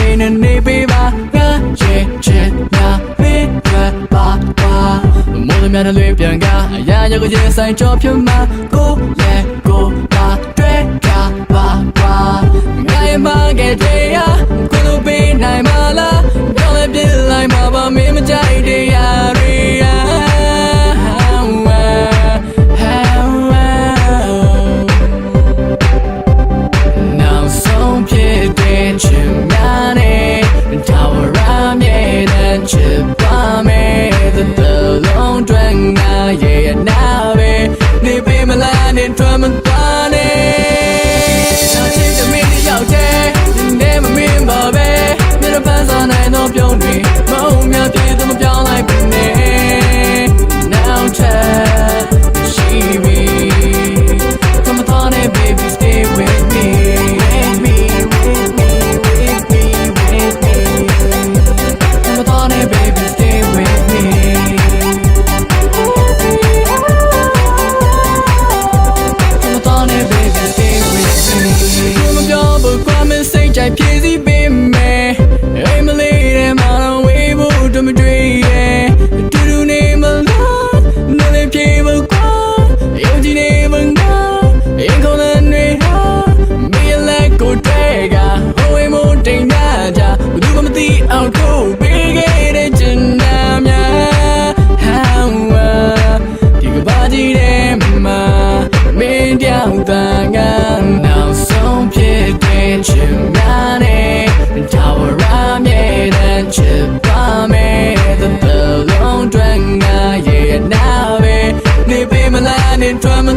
ချိန်နဲ့နေပေးပါငါရဲ့ချစ်များပေးရပါပါမိုးသမျှနဲ့လွေပြန်ကအရာရာကိုရင်ဆိုင်ကြောဖြတ်မှာကိုရဲ့ကိုပါတွေ့ကြပါပါငါရဲ့မကဲတဲ့ရကိုလိုပေးနိုင်မလားပြောင်းလဲပြလိုက်မှာပါမင်းမကြိုက်တဲ့ရတွေချစ်များနဲ့ထာဝရမြဲတမ်းချစ်ပါမယ်သတလုံးတွင်ငါရဲ့နာပဲနေပေးမလားနဲ့ထွက်မသွားနဲ့နောက်ချစ်တဲ့မင်းရောက်တဲ့နေမမင်းပါပဲမြေပန်းစားနိုင်တော့ပြုံးတွေမုံမြပြေသူမပြောင်းလိုက်ဘူးနဲ့နောက်ထပ်ရှိပြီ Come on and baby stay with me chạy phía dưới bên mẹ em lấy em mà nó quay vô trong mình truy từ từ này mà lo nó lên phía vừa qua yêu chỉ này vẫn ngã em không nên về ha bây là cô trẻ cả ô em muốn tranh đa cha tôi không tí ao cô biết cái để chân nam nha thì cứ ba chỉ đem mà bên nhau ta ngang nào sống phía trên chừngထာဝရမြဲတမ်းချစ်ပါမယ်သတလုံးတွင်ငါရဲ့နာပဲနေပေးမလားနေထွက်မ